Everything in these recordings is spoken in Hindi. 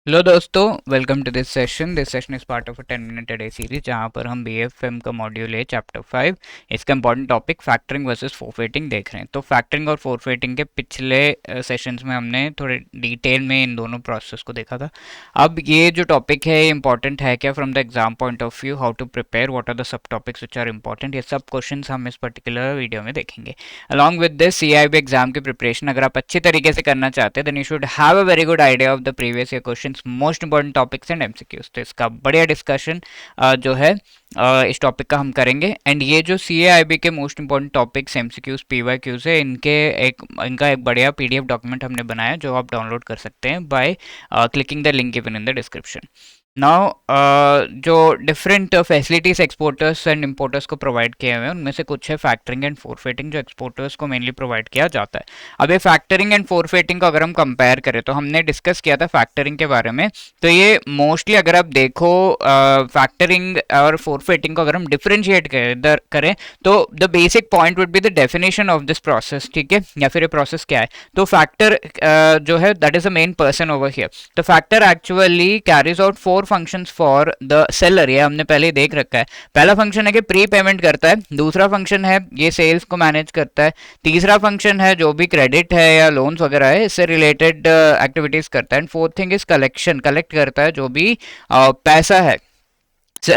हेलो दोस्तों, welcome to this session. This session is part of a 10 minute day series जहां पर हम बीएफएम का मॉड्यूल है चैप्टर 5। इसका इंपॉर्टेंट टॉपिक फैक्टरिंग वर्सेस फोरफेटिंग देख रहे हैं। तो फैक्टरिंग और फोरफेटिंग के पिछले सेशंस में हमने थोड़े डिटेल में इन दोनों प्रोसेस को देखा था। अब ये जो टॉपिक है इंपॉर्टेंट है क्या from the exam point of view, how to prepare, what are the sub topics which are important, ये सब क्वेश्चन हम इस पर्टिकुलर वीडियो में देखेंगे। Along with this CIB exam की प्रिपरेशन अगर आप अच्छी तरीके से करना चाहते हैं then you should have a very good idea of the previous year questions, most important topics and MCQs. तो इसका बढ़िया डिस्कशन जो है इस टॉपिक का हम करेंगे। एंड ये जो सीएआईबी के most important topics MCQs PYQs है, इनका एक बढ़िया पीडीएफ डॉक्यूमेंट हमने बनाया जो आप डाउनलोड कर सकते हैं by clicking the link given in the description. Now जो different facilities exporters and importers को प्रोवाइड किए हुए हैं उनमें से कुछ है फैक्टरिंग एंड फोरफेटिंग, जो एक्सपोर्टर्स को मेनली प्रोवाइड किया जाता है। अब ये फैक्टरिंग एंड फोरफेटिंग को अगर हम कंपेयर करें तो हमने डिस्कस किया था फैक्टरिंग के बारे में। तो ये मोस्टली अगर आप देखो फैक्टरिंग और फोरफेटिंग को अगर हम डिफरेंशिएट करें तो the basic point would be the definition of this process, ठीक है, या फिर ये प्रोसेस क्या है। तो फैक्टर जो है that is a main person over here. तो factor actually carries out four functions for the seller. ये हमने पहले देख रखा है। पहला फंक्शन है कि प्री पेमेंट करता है, दूसरा फंक्शन है ये सेल्स को मैनेज करता है, तीसरा फंक्शन है जो भी क्रेडिट है या लोन्स वगैरह है इससे रिलेटेड एक्टिविटीज करता है, and fourth thing is collection, collect करता है जो भी पैसा है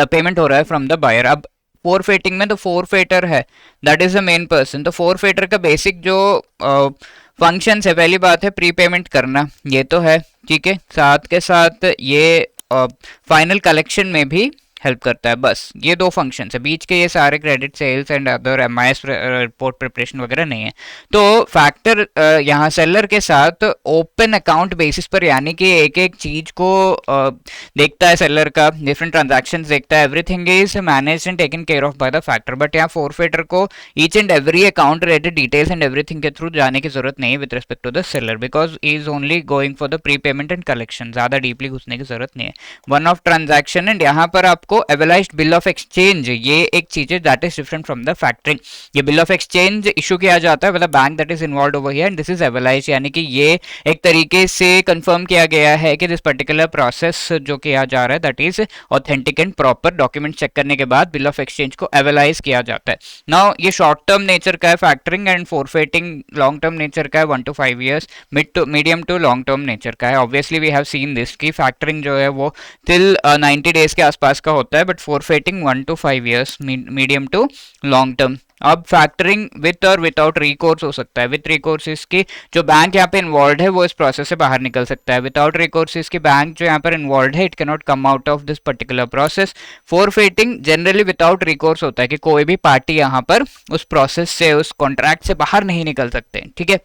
पेमेंट हो रहा है फ्रॉम द बायर। अब फोरफेटिंग में तो फोरफेटर है that is the main person. तो फोरफेटर का बेसिक जो फंक्शन है, पहली बात है प्री पेमेंट करना, ये तो है, ठीक है, साथ के साथ ये फाइनल कलेक्शन में भी हेल्प करता है। बस ये दो फंक्शन है, बीच के ये सारे credit sales and other MIS report preparation वगैरह नहीं है। तो फैक्टर यहाँ सेलर के साथ ओपन अकाउंट बेसिस पर, यानी कि एक एक चीज को देखता है सेलर का, डिफरेंट ट्रांजैक्शंस देखता है, everything is managed and taken care of by the factor. But यहाँ फोरफेटर को each and every account related details and everything के थ्रू जाने की जरूरत नहीं है with respect to the seller, because is only going for the prepayment and collection, ज्यादा डीपली घुसने की जरूरत नहीं है। वन ऑफ ट्रांजैक्शन, एंड यहाँ पर आपको एवलाइज्ड बिल ऑफ एक्सचेंज, ये एक चीज है that is different from the factoring. ये बिल ऑफ एक्सचेंज इशू किया जाता है with the bank that is involved over here, and this is avalised, यानी कि ये एक तरीके से कंफर्म किया गया है कि दिस पर्टिकुलर प्रोसेस जो किया जा रहा है that is authentic and proper. Document check करने के बाद बिल ऑफ एक्सचेंज को एवलाइज किया जाता है। नाउ ये शॉर्ट टर्म नेचर का है factoring, and forfaiting long term nature का है, 1 to 5 years, medium to long term nature का है। Obviously we have seen this की फैक्टरिंग जो है वो टिल 90 डेज के आसपास का होता है, but forfaiting 1 to 5 years, medium to long term. अब फैक्टरिंग विथ और विदाउट रिकोर्स हो सकता है। विथ रिकोर्स इसकी जो बैंक यहाँ पे इन्वॉल्व है वो इस प्रोसेस से बाहर निकल सकता है। विदाउट रिकोर्स इसकी बैंक जो यहाँ पर इन्वॉल्व है it can not come out of this particular process. Forfaiting generally without recourse होता है कि कोई भी पार्टी यहाँ पर उस प्रोसेस से, उस कॉन्ट्रैक्ट से बाहर नहीं निकल सकते, ठीक है।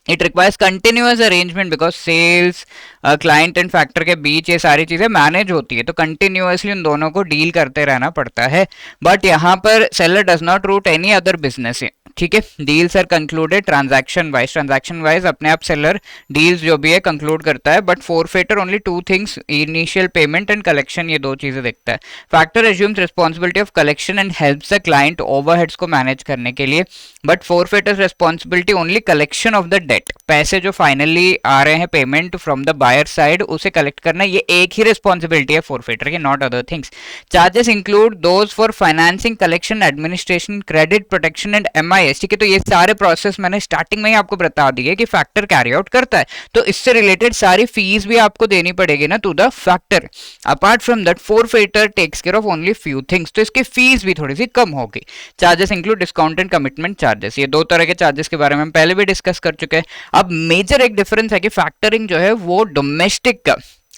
It requires continuous arrangement because sales, client and factor के बीच ये सारी चीजें मैनेज होती है, तो कंटिन्यूअसली उन दोनों को डील करते रहना पड़ता है। बट यहाँ पर seller does not route any other business, ठीक है। Deals are concluded transaction wise अपने आप सेलर डील्स जो भी है कंक्लूड करता है। But forfaiter only two things, initial payment and collection, ये दो चीजें देखता है। Factor assumes responsibility of collection and helps the client overheads को मैनेज करने के लिए, but forfaiters responsibility only collection of the debt, पैसे जो फाइनली आ रहे हैं payment from the buyer side उसे कलेक्ट करना, ये एक ही रिस्पॉन्सिबिलिटी है फोरफेटर की, not other things. Charges include those for financing, collection, administration, credit protection and MIS, ठीक है। तो ये सारे प्रोसेस मैंने स्टार्टिंग में ही आपको बता दिए कि फैक्टर कैरी आउट करता है, तो इससे रिलेटेड सारी फीस भी आपको देनी पड़ेगी ना to the factor. Apart from that forfaiter takes care of only few things, तो इसकी फीस भी थोड़ी सी कम होगी। Charges include discount and commitment charges, ये दो तरह के चार्जेस के बारे में हम पहले भी डिस्कस कर चुके हैं। अब मेजर एक डिफरेंस है कि फैक्टरिंग जो है वो डोमेस्टिक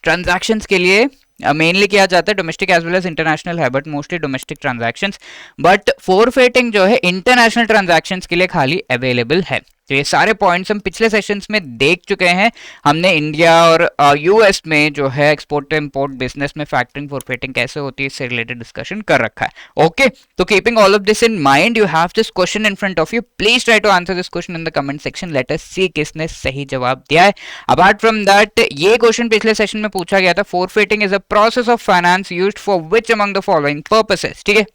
ट्रांजैक्शंस के लिए मेनली किया जाता है, domestic as well as international है, but mostly domestic transactions. But forfaiting जो है इंटरनेशनल ट्रांजैक्शंस के लिए खाली अवेलेबल है। तो ये सारे पॉइंट्स हम पिछले सेशंस में देख चुके हैं। हमने इंडिया और यूएस में जो है एक्सपोर्ट इंपोर्ट बिजनेस में फैक्टरिंग फोरफेटिंग कैसे होती है इससे रिलेटेड डिस्कशन कर रखा है। ओके, तो keeping all of this in mind you have this question in front of you, please try to answer this question in the comment section, let us see किसने सही जवाब दिया है। अपार्ट फ्रॉम दैट ये क्वेश्चन पिछले सेशन में पूछा गया था, forfaiting is a process of finance used for which among the following purposes, ठीक है।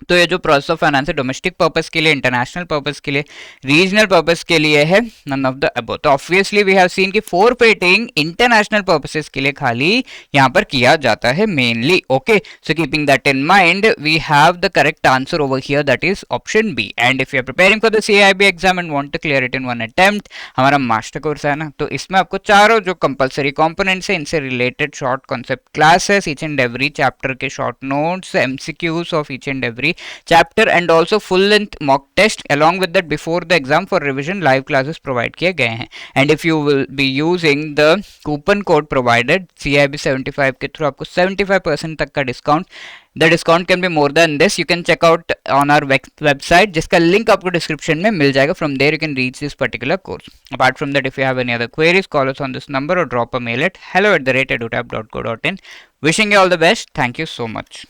तो ये जो प्रोसेस ऑफ फाइनेंस है डोमेस्टिक पर्पस के लिए, इंटरनेशनल पर्पस के लिए, रीजनल पर्पस के लिए है, नन ऑफ द अबव। तो ऑब्वियसली वी हैव सीन कि फोरफेटिंग इंटरनेशनल पर्पसेस के लिए खाली यहाँ पर किया जाता है mainly. Okay, so keeping that in mind we have the correct answer over here, that is option B. And if you are preparing for the CIB exam and want to clear it in one attempt, हमारा मास्टर कोर्स है ना, तो इसमें आपको चारों जो कंपलसरी कंपोनेंट्स है इनसे related short concept classes, each and every chapter के short notes, MCQs of each and every chapter and also full length mock test along with that before the exam for revision live classes provide किए गए हैं। and if you will be using the coupon code provided CIB 75 के थ्रू आपको 75% तक का discount, the discount can be more than this, you can check out on our website जिसका लिंक आपको डिस्क्रिप्शन में मिल जाएगा। from there you can reach this particular course। apart from that, if you have any other queries, call us on this number or drop a mail at hello@edutab.co.in। wishing you all the best, thank you so much।